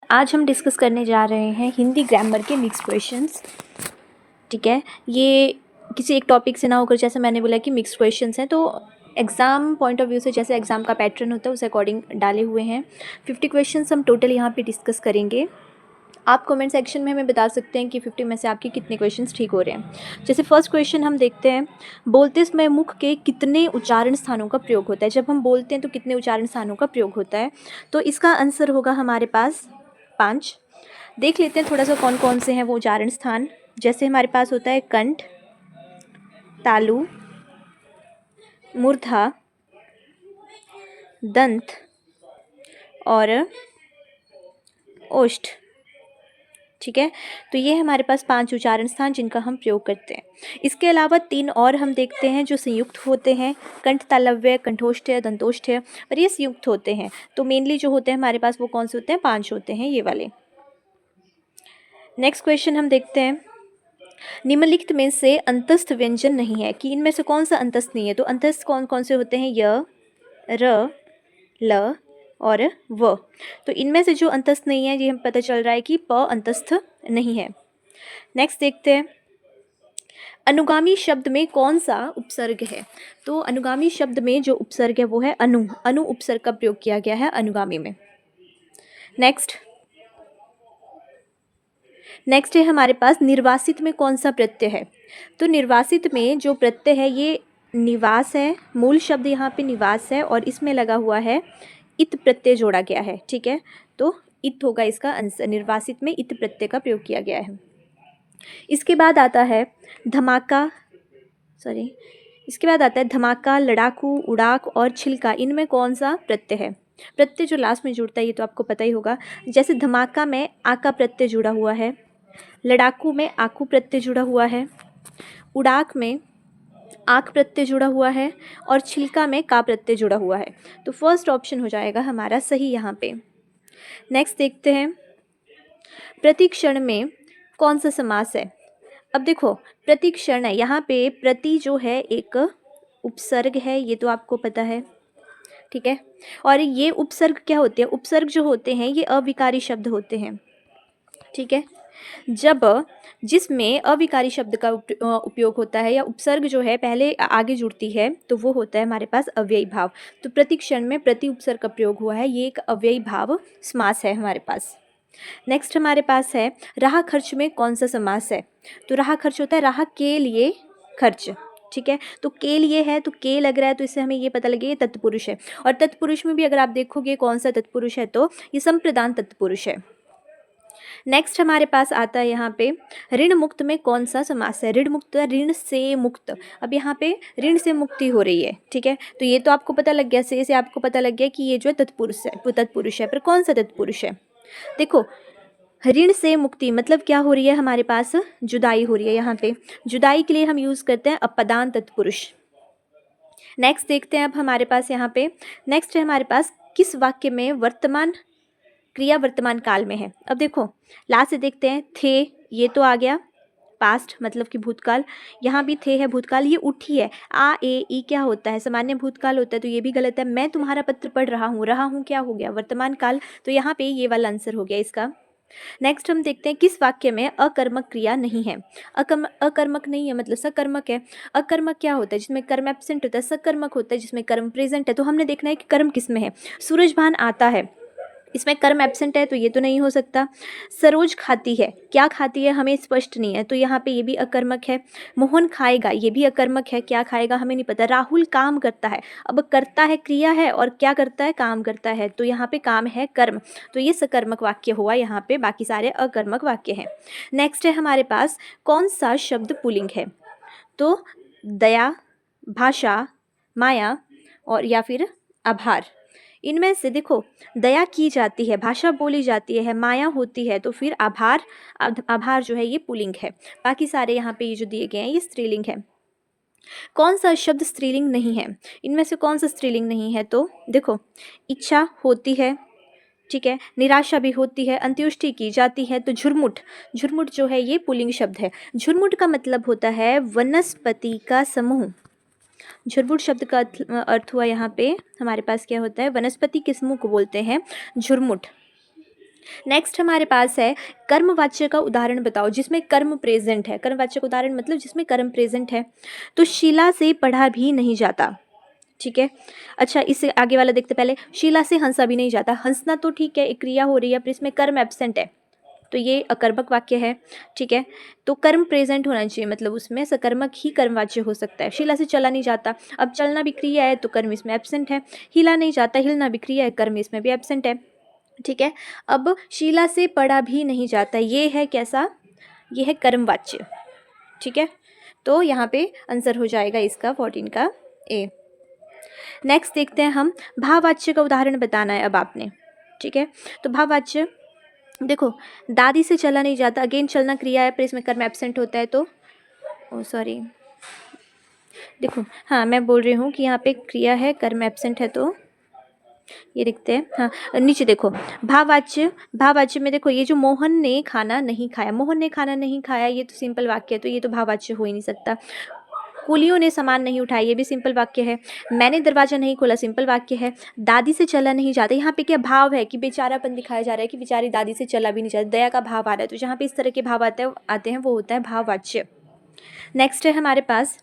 आज हम डिस्कस करने जा रहे हैं हिंदी ग्रामर के मिक्स क्वेश्चंस। ठीक है, ये किसी एक टॉपिक से ना होकर, जैसे मैंने बोला कि मिक्स क्वेश्चंस हैं, तो एग्ज़ाम पॉइंट ऑफ व्यू से जैसे एग्ज़ाम का पैटर्न होता है उस अकॉर्डिंग डाले हुए हैं। 50 क्वेश्चंस हम टोटल यहाँ पे डिस्कस करेंगे। आप कमेंट सेक्शन में हमें बता सकते हैं कि 50 में से आपके कितने क्वेश्चंस ठीक हो रहे हैं। जैसे फर्स्ट क्वेश्चन हम देखते हैं, बोलते समय मुख के कितने उच्चारण स्थानों का प्रयोग होता है। जब हम बोलते हैं तो कितने उच्चारण स्थानों का प्रयोग होता है, तो इसका आंसर होगा हमारे पास 5। देख लेते हैं थोड़ा सा कौन कौन से हैं वो उच्चारण स्थान। जैसे हमारे पास होता है कंठ, तालु, मूर्धा, दंत और ओष्ठ। ठीक है, तो ये हमारे पास 5 उच्चारण स्थान जिनका हम प्रयोग करते हैं। इसके अलावा 3 और हम देखते हैं जो संयुक्त होते हैं, कंठ तालव्य, कंठोष्ठ्य, दंतोष्ठ्य, और ये संयुक्त होते हैं। तो मेनली जो होते हैं हमारे पास वो कौन से होते हैं, 5 होते हैं ये वाले। नेक्स्ट क्वेश्चन हम देखते हैं, निम्नलिखित में से अंतस्थ व्यंजन नहीं है, कि इनमें से कौन सा अंतस्थ नहीं है। तो अंतस्थ कौन कौन से होते हैं, य, र, ल और व। तो इनमें से जो अंतस्थ नहीं है ये हमें पता चल रहा है कि प अंतस्थ नहीं है। नेक्स्ट देखते हैं, अनुगामी शब्द में कौन सा उपसर्ग है। तो अनुगामी शब्द में जो उपसर्ग है वो है अनु। अनु उपसर्ग का प्रयोग किया गया है अनुगामी में। नेक्स्ट है हमारे पास, निर्वासित में कौन सा प्रत्यय है। तो निर्वासित में जो प्रत्यय है ये निवास है। मूल शब्द यहाँ पे निवास है और इसमें लगा हुआ है इत प्रत्यय जोड़ा गया है। ठीक है, तो इत होगा इसका आंसर। निर्वासित में इत प्रत्यय का प्रयोग किया गया है। इसके बाद आता है धमाका, लड़ाकू, उड़ाक और छिलका। इनमें कौन सा प्रत्यय है। प्रत्यय जो लास्ट में जुड़ता है ये तो आपको पता ही होगा। जैसे धमाका में आ का प्रत्यय जुड़ा हुआ है, लड़ाकू में आकू प्रत्यय जुड़ा हुआ है, उड़ाक में आक प्रत्यय जुड़ा हुआ है और छिलका में का प्रत्यय जुड़ा हुआ है। तो फर्स्ट ऑप्शन हो जाएगा हमारा सही यहाँ पे। नेक्स्ट देखते हैं, प्रतिक्षण में कौन सा समास है। अब देखो, प्रतिक्षण है, यहाँ पे प्रति जो है एक उपसर्ग है, ये तो आपको पता है। ठीक है, और ये उपसर्ग क्या होते हैं, उपसर्ग जो होते हैं ये अविकारी शब्द होते हैं। ठीक है, जब जिसमें अविकारी शब्द का उपयोग होता है या उपसर्ग जो है पहले आगे जुड़ती है तो वो होता है हमारे पास अव्ययी भाव। तो प्रतिक्षण में प्रति उपसर्ग का प्रयोग हुआ है, ये एक अव्ययी भाव समास है हमारे पास। नेक्स्ट हमारे पास है, राह खर्च में कौन सा समास है। तो राह खर्च होता है राह के लिए खर्च। ठीक है, तो के लिए है तो के लग रहा है, तो इससे हमें ये पता लगे ये तत्पुरुष है। और तत्पुरुष में भी अगर आप देखोगे कौन सा तत्पुरुष है तो ये संप्रदान तत्पुरुष है। नेक्स्ट हमारे पास आता है यहाँ पे, ऋण मुक्त में कौन सा समास है। ऋण मुक्त, ऋण से मुक्त। अब यहाँ पे ऋण से मुक्ति हो रही है। ठीक है, तो ये तो आपको पता लग गया, से आपको पता लग गया कि ये जो है तत्पुरुष है। पर कौन सा तत्पुरुष है। देखो, ऋण से मुक्ति मतलब क्या हो रही है, हमारे पास जुदाई हो रही है। यहाँ पे जुदाई के लिए हम यूज़ करते हैं अपदान तत्पुरुष। नेक्स्ट देखते हैं अब हमारे पास यहाँ पे, नेक्स्ट है हमारे पास, किस वाक्य में वर्तमान क्रिया वर्तमान काल में है। अब देखो लास्ट से देखते हैं, थे ये तो आ गया पास्ट मतलब कि भूतकाल, यहाँ भी थे है भूतकाल, ये उठी है आ ए ई क्या होता है, सामान्य भूतकाल होता है, तो ये भी गलत है। मैं तुम्हारा पत्र पढ़ रहा हूँ क्या हो गया, वर्तमान काल, तो यहाँ पे ये वाला आंसर हो गया इसका। नेक्स्ट हम देखते हैं, किस वाक्य में अकर्मक क्रिया नहीं है। अकर्मक नहीं है मतलब सकर्मक है। अकर्मक क्या होता है, जिसमें कर्म एब्सेंट होता है। सकर्मक होता है जिसमें कर्म प्रेजेंट है। तो हमने देखना है कि कर्म किस में है। सूरजभान आता है, इसमें कर्म एब्सेंट है तो ये तो नहीं हो सकता। सरोज खाती है, क्या खाती है हमें स्पष्ट नहीं है, तो यहाँ पे ये भी अकर्मक है। मोहन खाएगा, ये भी अकर्मक है, क्या खाएगा हमें नहीं पता। राहुल काम करता है, अब करता है क्रिया है और क्या करता है, काम करता है, तो यहाँ पे काम है कर्म, तो ये सकर्मक वाक्य हुआ यहाँ पे, बाकी सारे अकर्मक वाक्य हैं। नेक्स्ट है हमारे पास, कौन सा शब्द पुल्लिंग है। तो दया, भाषा, माया और या फिर आभार। इनमें से देखो, दया की जाती है, भाषा बोली जाती है, माया होती है, तो फिर आभार जो है ये पुल्लिंग है। बाकी सारे यहाँ पे ये जो दिए गए हैं ये स्त्रीलिंग है। कौन सा शब्द स्त्रीलिंग नहीं है, इनमें से कौन सा स्त्रीलिंग नहीं है। तो देखो, इच्छा होती है, ठीक है, निराशा भी होती है, अंत्योष्टि की जाती है, तो झुरमुट, झुरमुट जो है ये पुल्लिंग शब्द है। झुरमुट का मतलब होता है वनस्पति का समूह। झुरमुट शब्द का अर्थ हुआ यहाँ पे हमारे पास क्या होता है, वनस्पति के समूह को बोलते हैं झुरमुट। नेक्स्ट हमारे पास है कर्मवाच्य का उदाहरण बताओ जिसमें कर्म प्रेजेंट है। कर्मवाच्य का उदाहरण मतलब जिसमें कर्म प्रेजेंट है। तो शीला से पढ़ा भी नहीं जाता, ठीक है। अच्छा, इससे आगे वाला देखते पहले। शीला से हंसा भी नहीं जाता। हंसना तो ठीक है, एक क्रिया हो रही है, पर इसमें कर्म एब्सेंट है, तो ये अकर्मक वाक्य है, ठीक है। तो कर्म प्रेजेंट होना चाहिए, मतलब उसमें सकर्मक ही कर्मवाच्य हो सकता है। शीला से चला नहीं जाता, अब चलना भी क्रिया है तो कर्म इसमें एब्सेंट है। हिला नहीं जाता, हिलना भी क्रिया है, कर्म इसमें भी एब्सेंट है, ठीक है। अब शीला से पढ़ा भी नहीं जाता, ये है कैसा, ये है कर्मवाच्य, ठीक है। तो यहाँ पे आंसर हो जाएगा इसका 14 का ए। नेक्स्ट देखते हैं हम, भाववाच्य का उदाहरण बताना है अब आपने, ठीक है। तो भाववाच्य देखो, दादी से चला नहीं जाता, अगेन चलना क्रिया है पर इसमें कर्म एब्सेंट होता है, तो ओ सॉरी, देखो हाँ मैं बोल रही हूँ कि यहाँ पे क्रिया है, कर्म एब्सेंट है, तो ये लिखते हैं। हाँ नीचे देखो, भाववाच्य, भाववाच्य में देखो ये जो मोहन ने खाना नहीं खाया, मोहन ने खाना नहीं खाया, ये तो सिंपल वाक्य है, तो ये तो भाववाच्य हो ही नहीं सकता। कुलियों ने सामान नहीं उठाया, ये भी सिंपल वाक्य है। मैंने दरवाजा नहीं खोला, सिंपल वाक्य है। दादी से चला नहीं जाता, यहाँ पे क्या भाव है कि बेचारापन दिखाया जा रहा है कि बेचारी दादी से चला भी नहीं जाता, दया का भाव आ रहा है। तो जहाँ पे इस तरह के भाव आते हैं वो होता है भाववाच्य। नेक्स्ट है हमारे पास,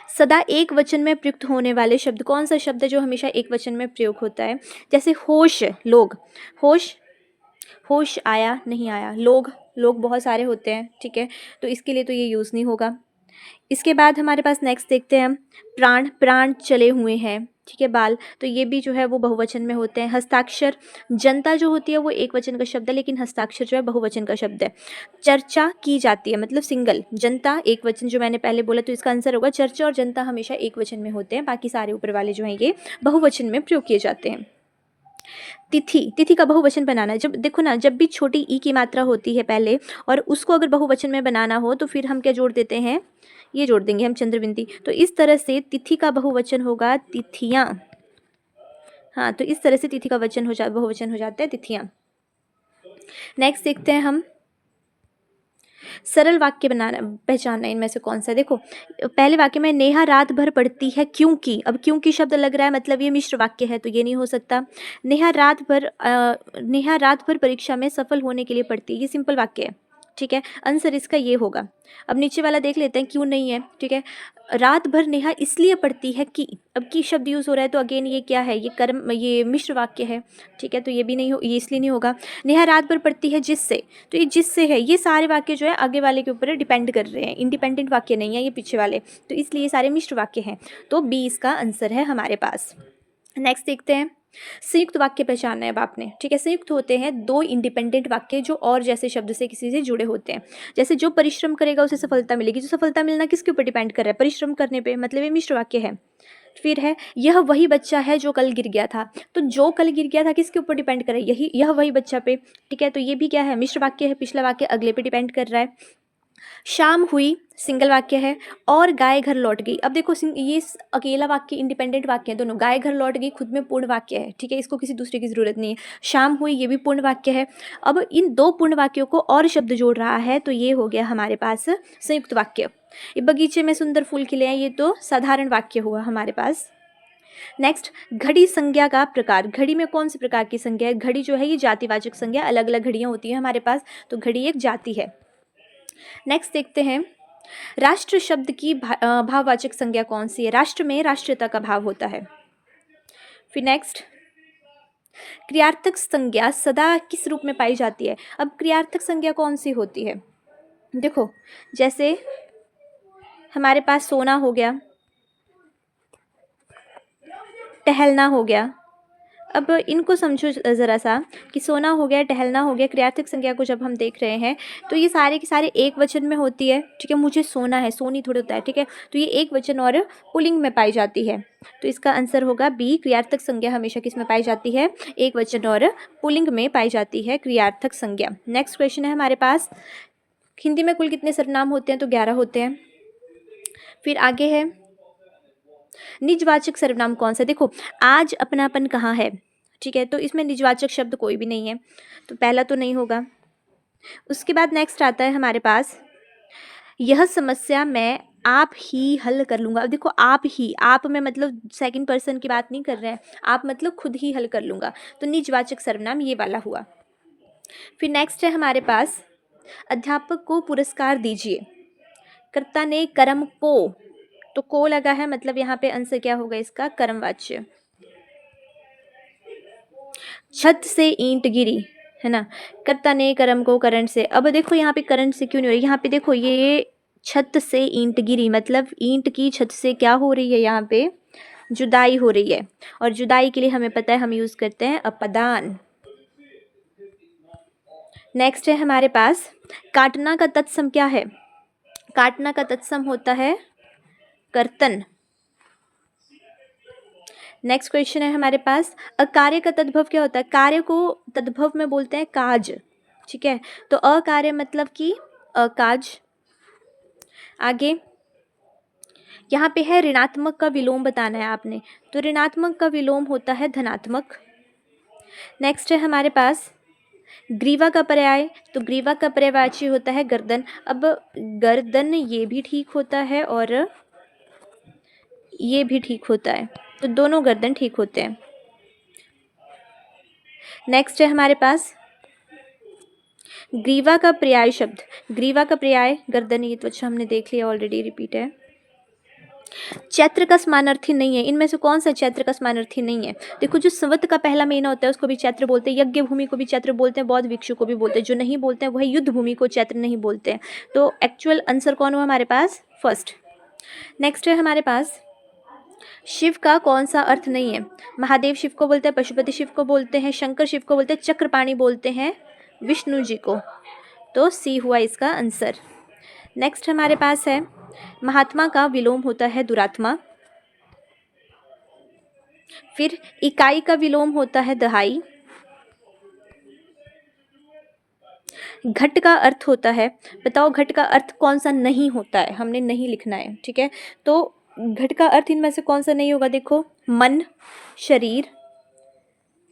सदा एक वचन में प्रयुक्त होने वाले शब्द। कौन सा शब्द है जो हमेशा एक वचन में प्रयोग होता है? जैसे होश, लोग, होश, होश आया नहीं आया, लोग, लोग बहुत सारे होते हैं, ठीक है, तो इसके लिए तो ये यूज़ नहीं होगा। इसके बाद हमारे पास नेक्स्ट देखते हैं हम, प्राण, प्राण चले हुए हैं, ठीक है, बाल, तो ये भी जो है वो बहुवचन में होते हैं। हस्ताक्षर, जनता जो होती है वो एक वचन का शब्द है, लेकिन हस्ताक्षर जो है बहुवचन का शब्द है। चर्चा की जाती है मतलब सिंगल, जनता एक वचन जो मैंने पहले बोला, तो इसका आंसर होगा चर्चा और जनता हमेशा एक वचन में होते हैं, बाकी सारे ऊपर वाले जो हैं ये बहुवचन में प्रयोग किए जाते हैं। तिथि, तिथि का बहुवचन बनाना है, जब देखो ना, जब भी छोटी ई की मात्रा होती है पहले और उसको अगर बहुवचन में बनाना हो तो फिर हम क्या जोड़ देते हैं, ये जोड़ देंगे हम चंद्रबिंदी। तो इस तरह से तिथि का बहुवचन होगा तिथियां। हाँ, तो इस तरह से तिथि का बहुवचन हो जाता है तिथियां। नेक्स्ट देखते हैं हम, सरल वाक्य बनाना, पहचानना इनमें से कौन सा। देखो पहले वाक्य में नेहा रात भर पढ़ती है क्योंकि, अब क्योंकि शब्द लग रहा है मतलब ये मिश्र वाक्य है, तो ये नहीं हो सकता। नेहा रात भर परीक्षा में सफल होने के लिए पढ़ती है, ये सिंपल वाक्य है, ठीक है, आंसर इसका ये होगा। अब नीचे वाला देख लेते हैं क्यों नहीं है, ठीक है। रात भर नेहा इसलिए पढ़ती है कि, अब की शब्द यूज़ हो रहा है तो अगेन ये क्या है, ये कर्म, ये मिश्र वाक्य है, ठीक है, तो ये भी नहीं हो, ये इसलिए नहीं होगा। नेहा रात भर पढ़ती है जिससे, तो ये जिससे है, ये सारे वाक्य जो है आगे वाले के ऊपर डिपेंड कर रहे हैं, इंडिपेंडेंट वाक्य नहीं है ये पीछे वाले, तो इसलिए ये सारे मिश्र वाक्य हैं, तो बी इसका आंसर है हमारे पास। नेक्स्ट देखते हैं, संयुक्त वाक्य पहचानना है अब आपने, ठीक है। संयुक्त होते हैं दो इंडिपेंडेंट वाक्य जो और जैसे शब्द से किसी से जुड़े होते हैं। जैसे जो परिश्रम करेगा उसे सफलता मिलेगी, जो सफलता मिलना किसके ऊपर डिपेंड कर रहा है, परिश्रम करने पे, मतलब ये मिश्र वाक्य है। फिर है, यह वही बच्चा है जो कल गिर गया था, तो जो कल गिर गया था किसके ऊपर डिपेंड कर रहा है, यही, यह वही बच्चा पे, ठीक है, तो ये भी क्या है, मिश्र वाक्य है, पिछला वाक्य अगले पे डिपेंड कर रहा है। शाम हुई, सिंगल वाक्य है, और गाय घर लौट गई। अब देखो ये अकेला वाक्य इंडिपेंडेंट वाक्य है दोनों, गाय घर लौट गई खुद में पूर्ण वाक्य है, ठीक है, इसको किसी दूसरे की जरूरत नहीं है। शाम हुई ये भी पूर्ण वाक्य है। अब इन दो पूर्ण वाक्यों को और शब्द जोड़ रहा है, तो ये हो गया हमारे पास संयुक्त वाक्य। ये बगीचे में सुंदर फूल खिले हैं, ये तो साधारण वाक्य हुआ हमारे पास। नेक्स्ट, घड़ी संज्ञा का प्रकार। घड़ी में कौन से प्रकार की संज्ञा है? घड़ी जो है ये जातिवाचक संज्ञा, अलग अलग घड़ियां होती हैं हमारे पास, तो घड़ी एक जाति है। नेक्स्ट देखते हैं, राष्ट्र शब्द की भाववाचक संज्ञा कौन सी है? राष्ट्र में राष्ट्रीयता का भाव होता है। फिर नेक्स्ट, क्रियार्थक संज्ञा सदा किस रूप में पाई जाती है? अब क्रियार्थक संज्ञा कौन सी होती है? देखो जैसे हमारे पास सोना हो गया, टहलना हो गया। अब इनको समझो ज़रा सा कि सोना हो गया, टहलना हो गया, क्रियार्थक संज्ञा को जब हम देख रहे हैं तो ये सारे के सारे एक वचन में होती है, ठीक है। मुझे सोना है, सोनी थोड़ा होता है, ठीक है, तो ये एक वचन और पुल्लिंग में पाई जाती है, तो इसका आंसर होगा बी। क्रियार्थक संज्ञा हमेशा किस में पाई जाती है? एक वचन और पुल्लिंग में पाई जाती है क्रियार्थक संज्ञा। नेक्स्ट क्वेश्चन है हमारे पास, हिंदी में कुल कितने सर्वनाम होते हैं? तो 11 होते हैं। फिर आगे है, निजवाचक सर्वनाम कौन सा? देखो आज अपनापन कहाँ है, ठीक है, तो इसमें निजवाचक शब्द कोई भी नहीं है, तो पहला तो नहीं होगा। उसके बाद नेक्स्ट आता है हमारे पास, यह समस्या मैं आप ही हल कर लूँगा। अब देखो आप ही, आप में मतलब सेकंड पर्सन की बात नहीं कर रहे हैं, आप मतलब खुद ही हल कर लूँगा, तो निजवाचक सर्वनाम ये वाला हुआ। फिर नेक्स्ट है हमारे पास अध्यापक को पुरस्कार दीजिए। कर्ता ने कर्म को, तो को लगा है, मतलब यहाँ पे आंसर क्या होगा इसका, कर्मवाच्य। छत से ईंट गिरी, है ना, कर्ता ने कर्म को करंट से। अब देखो यहाँ पे करंट से क्यों नहीं हो रही, यहाँ पे देखो ये छत से ईंट गिरी, मतलब ईंट की छत से क्या हो रही है, यहाँ पे जुदाई हो रही है। और जुदाई के लिए हमें पता है हम यूज करते हैं अपदान। नेक्स्ट है हमारे पास काटना का तत्सम क्या है। काटना का तत्सम होता है कर्तन। नेक्स्ट क्वेश्चन है हमारे पास अकार्य का तद्भव क्या होता है। कार्य को तद्भव में बोलते हैं काज, ठीक है। तो अकार्य मतलब कि अकाज। आगे यहाँ पे है ऋणात्मक का विलोम बताना है आपने, तो ऋणात्मक का विलोम होता है धनात्मक। नेक्स्ट है हमारे पास ग्रीवा का पर्याय, तो ग्रीवा का पर्यायवाची होता है गर्दन। अब गर्दन ये भी ठीक होता है और ये भी ठीक होता है, तो दोनों गर्दन ठीक होते हैं। नेक्स्ट है हमारे पास ग्रीवा का पर्याय शब्द। ग्रीवा का पर्याय गर्दन, ये तो अच्छा हमने देख लिया ऑलरेडी, रिपीट है। चैत्र का समानार्थी नहीं है, इनमें से कौन सा चैत्र का समानार्थी नहीं है। देखो जो संवत का पहला महीना होता है उसको भी चैत्र बोलते हैं, यज्ञ भूमि को भी चैत्र बोलते हैं, बौद्ध भिक्षु को भी बोलते हैं। जो नहीं बोलते हैं वह युद्ध भूमि को चैत्र नहीं बोलते हैं। तो एक्चुअल आंसर कौन हुआ हमारे पास, फर्स्ट। नेक्स्ट है हमारे पास शिव का कौन सा अर्थ नहीं है। महादेव शिव को बोलते हैं, पशुपति शिव को बोलते हैं, शंकर शिव को बोलते हैं, चक्रपाणी बोलते हैं विष्णु जी को, तो सी हुआ इसका आंसर। नेक्स्ट हमारे पास है महात्मा का विलोम होता है दुरात्मा। फिर इकाई का विलोम होता है दहाई। घट का अर्थ होता है, बताओ घट का अर्थ कौन सा नहीं होता है, हमने नहीं लिखना है, ठीक है। तो घट का अर्थ इनमें से कौन सा नहीं होगा, देखो मन, शरीर,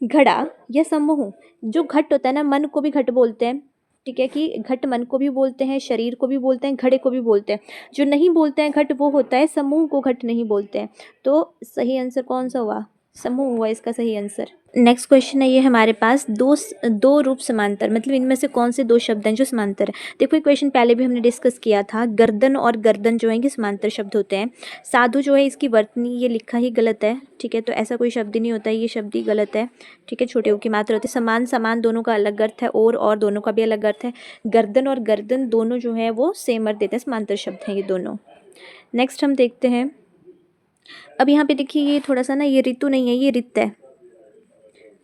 घड़ा या समूह। जो घट होता है ना, मन को भी घट बोलते हैं, ठीक है, कि घट मन को भी बोलते हैं, शरीर को भी बोलते हैं, घड़े को भी बोलते हैं। जो नहीं बोलते हैं घट वो होता है समूह को घट नहीं बोलते हैं। तो सही आंसर कौन सा हुआ, समूह हुआ इसका सही आंसर। नेक्स्ट क्वेश्चन है ये हमारे पास दो रूप समांतर, मतलब इनमें से कौन से दो शब्द हैं जो समांतर है। देखो ये क्वेश्चन पहले भी हमने डिस्कस किया था, गर्दन और गर्दन जो है ये समांतर शब्द होते हैं। साधु जो है इसकी वर्तनी ये लिखा ही गलत है, ठीक है, तो ऐसा कोई शब्द ही नहीं होता है, ये शब्द ही गलत है, ठीक है। छोटे ऊ की मात्रा होती है। समान समान दोनों का अलग अर्थ है, और दोनों का भी अलग अर्थ है। गर्दन और गर्दन दोनों जो है वो सेम अर्थ देते हैं, समांतर शब्द हैं ये दोनों। नेक्स्ट हम देखते हैं, अब यहाँ पे देखिए ये थोड़ा सा ना, ये ऋतु नहीं है, ये रित है,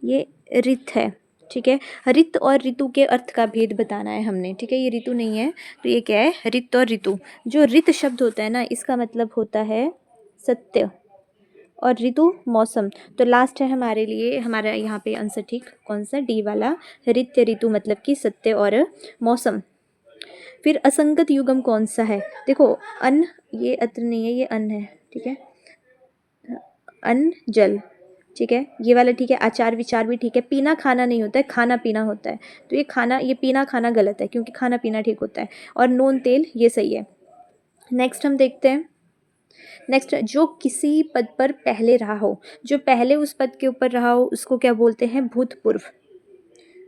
ये रित है, ठीक है। रित और ऋतु के अर्थ का भेद बताना है हमने, ठीक है। ये ऋतु नहीं है, तो ये क्या है, रित और ऋतु। जो रित शब्द होता है ना, इसका मतलब होता है सत्य, और ऋतु मौसम। तो लास्ट है हमारे लिए, हमारा यहाँ पे आंसर ठीक कौन सा, डी वाला, रित ऋतु मतलब कि सत्य और मौसम। फिर असंगत युगम कौन सा है, देखो अन्न, ये अत्र नहीं है, ये अन्न है, ठीक है, अन्न जल, ठीक है, ये वाला ठीक है। आचार विचार भी ठीक है। पीना खाना नहीं होता है, खाना पीना होता है, तो ये खाना, ये पीना खाना गलत है, क्योंकि खाना पीना ठीक होता है। और नून तेल ये सही है। नेक्स्ट हम देखते हैं, नेक्स्ट जो किसी पद पर पहले रहा हो, जो पहले उस पद के ऊपर रहा हो उसको क्या बोलते हैं, भूतपूर्व,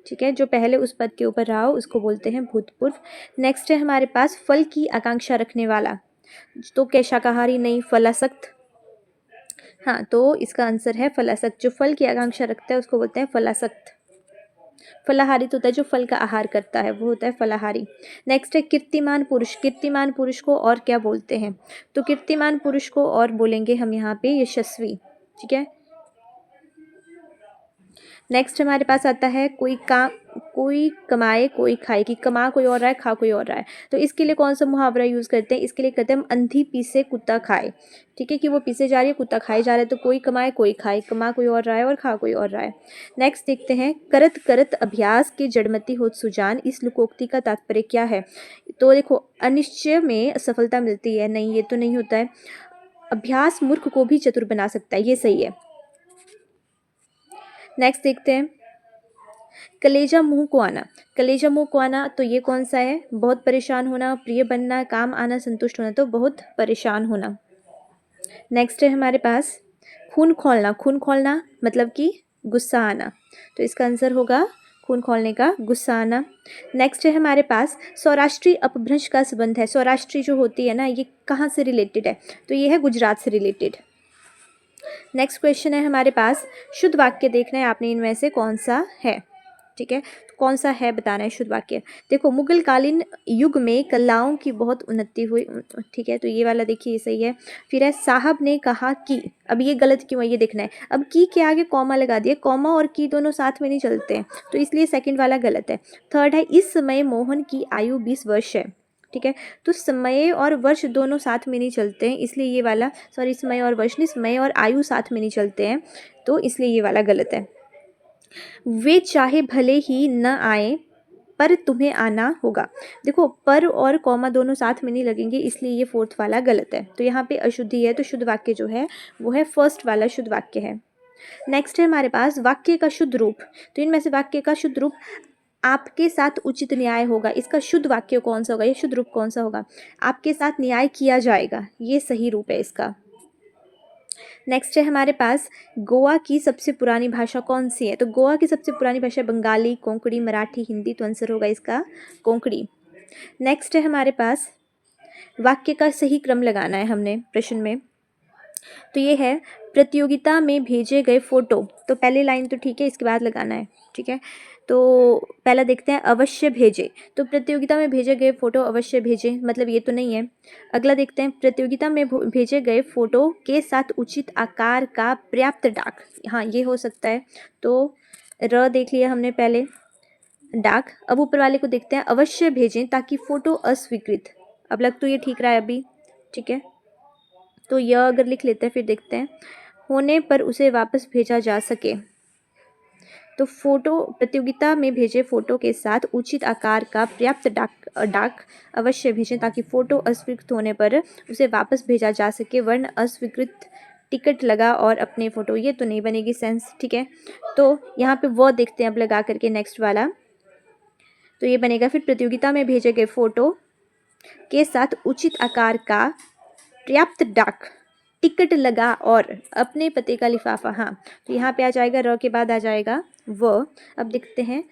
ठीक है। जो पहले उस पद के ऊपर रहा हो उसको बोलते हैं भूतपूर्व। नेक्स्ट है हमारे पास फल की आकांक्षा रखने वाला, तो क्या शाकाहारी नहीं, फलासक्त, हाँ, तो इसका आंसर है फलासक्त। जो फल की आकांक्षा रखता है उसको बोलते हैं फलासक्त। फलाहारी तो होता है जो फल का आहार करता है, वो होता है फलाहारी। नेक्स्ट है कीर्तिमान पुरुष। कीर्तिमान पुरुष को और क्या बोलते हैं, तो कीर्तिमान पुरुष को और बोलेंगे हम यहाँ पे यशस्वी, ठीक है। नेक्स्ट हमारे पास आता है कोई कमाए कोई खाए, कि कमा कोई और रहा है, खा कोई और रहा है। तो इसके लिए कौन सा मुहावरा यूज़ करते हैं, इसके लिए कहते हैं हम अंधी पीसे कुत्ता खाए, ठीक है, कि वो पीसे जा रही है, कुत्ता खाए जा रहा है। तो कोई कमाए कोई खाए, कमा कोई और रहा है और खा कोई और रहा है। नेक्स्ट देखते हैं, करत करत अभ्यास के जड़मति होत सुजान, इस लोकोक्ति का तात्पर्य क्या है। तो देखो अनिश्चय में सफलता मिलती है, नहीं ये तो नहीं होता है। अभ्यास मूर्ख को भी चतुर बना सकता है, ये सही है। नेक्स्ट देखते हैं, कलेजा मुंह को आना। कलेजा मुंह को आना, तो ये कौन सा है, बहुत परेशान होना, प्रिय बनना, काम आना, संतुष्ट होना, तो बहुत परेशान होना। नेक्स्ट है हमारे पास खून खौलना। खून खौलना मतलब कि गुस्सा आना, तो इसका आंसर होगा खून खौलने का, गुस्सा आना। नेक्स्ट है हमारे पास सौराष्ट्रीय अपभ्रंश का संबंध है। सौराष्ट्री जो होती है ना, ये कहाँ से रिलेटेड है? तो ये है गुजरात से रिलेटेड। नेक्स्ट क्वेश्चन है हमारे पास, शुद्ध वाक्य देखना है आपने, इनमें से कौन सा है, ठीक है, तो कौन सा है बताना है शुद्ध वाक्य। देखो, मुगल कालीन युग में कलाओं की बहुत उन्नति हुई, ठीक है, तो ये वाला देखिए, ये सही है। फिर है, साहब ने कहा कि, अब ये गलत क्यों है ये देखना है। अब की के आगे कॉमा लगा दिया, कॉमा और की दोनों साथ में नहीं चलते हैं, तो इसलिए सेकंड वाला गलत है। थर्ड है, इस समय मोहन की आयु 20 वर्ष है, ठीक है, तो समय और वर्ष दोनों साथ में नहीं चलते हैं, इसलिए ये वाला, सॉरी, समय और वर्ष नहीं, समय और आयु साथ में नहीं चलते हैं, तो इसलिए ये वाला गलत है। वे चाहे भले ही न आए पर तुम्हें आना होगा। देखो, पर और कॉमा दोनों साथ में नहीं लगेंगे, इसलिए ये फोर्थ वाला गलत है। तो यहाँ पे अशुद्धि है, तो शुद्ध वाक्य जो है वो है फर्स्ट वाला शुद्ध वाक्य है। नेक्स्ट है हमारे पास वाक्य का शुद्ध रूप। तो इनमें से वाक्य का शुद्ध रूप, आपके साथ उचित न्याय होगा, इसका शुद्ध वाक्य कौन सा होगा, ये शुद्ध रूप कौन सा होगा? आपके साथ न्याय किया जाएगा, ये सही रूप है इसका। नेक्स्ट है हमारे पास, गोवा की सबसे पुरानी भाषा कौन सी है? तो गोवा की सबसे पुरानी भाषा बंगाली, कोंकणी, मराठी, हिंदी, तो आंसर होगा इसका कोंकणी। नेक्स्ट है हमारे पास, वाक्य का सही क्रम लगाना है हमने प्रश्न में। तो ये है, प्रतियोगिता में भेजे गए फोटो, तो पहली लाइन तो ठीक है, इसके बाद लगाना है, ठीक है। तो पहला देखते हैं, अवश्य भेजे, तो प्रतियोगिता में भेजे गए फोटो अवश्य भेजे, मतलब ये तो नहीं है। अगला देखते हैं, प्रतियोगिता में भेजे गए फोटो के साथ उचित आकार का पर्याप्त डाक, हाँ ये हो सकता है, तो र देख लिया हमने पहले, डाक। अब ऊपर वाले को देखते हैं, अवश्य भेजें ताकि फ़ोटो अस्वीकृत, अब लग तो ये ठीक रहा है अभी, ठीक है, तो यह अगर लिख लेते हैं, फिर देखते हैं, होने पर उसे वापस भेजा जा सके। तो फोटो, प्रतियोगिता में भेजे फोटो के साथ उचित आकार का पर्याप्त डाक अवश्य भेजें ताकि फ़ोटो अस्वीकृत होने पर उसे वापस भेजा जा सके, वर्ण अस्वीकृत टिकट लगा और अपने फ़ोटो, ये तो नहीं बनेगी सेंस, ठीक है। तो यहाँ पे वो देखते हैं अब लगा करके नेक्स्ट वाला, तो ये बनेगा फिर, प्रतियोगिता में भेजे गए फोटो के साथ उचित आकार का पर्याप्त डाक टिकट लगा और अपने पते का लिफाफा, हाँ तो यहाँ पे आ जाएगा, र के बाद आ जाएगा व। अब देखते हैं,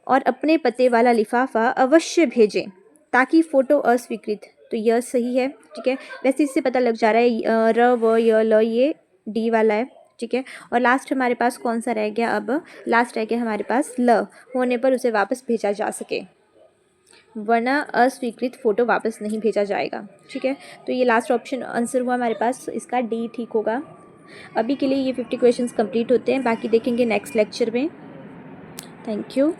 और अपने पते वाला लिफाफा अवश्य भेजें ताकि फ़ोटो अस्वीकृत, तो यह सही है, ठीक है। वैसे इससे पता लग जा रहा है, र व य ल ये डी वाला है, ठीक है। और लास्ट हमारे पास कौन सा रह गया? अब लास्ट रह गया हमारे पास ल, होने पर उसे वापस भेजा जा सके, वरना अस्वीकृत फ़ोटो वापस नहीं भेजा जाएगा, ठीक है। तो ये लास्ट ऑप्शन आंसर हुआ हमारे पास, इसका डी ठीक होगा। अभी के लिए ये 50 क्वेश्चंस कंप्लीट होते हैं, बाकी देखेंगे नेक्स्ट लेक्चर में। Thank you.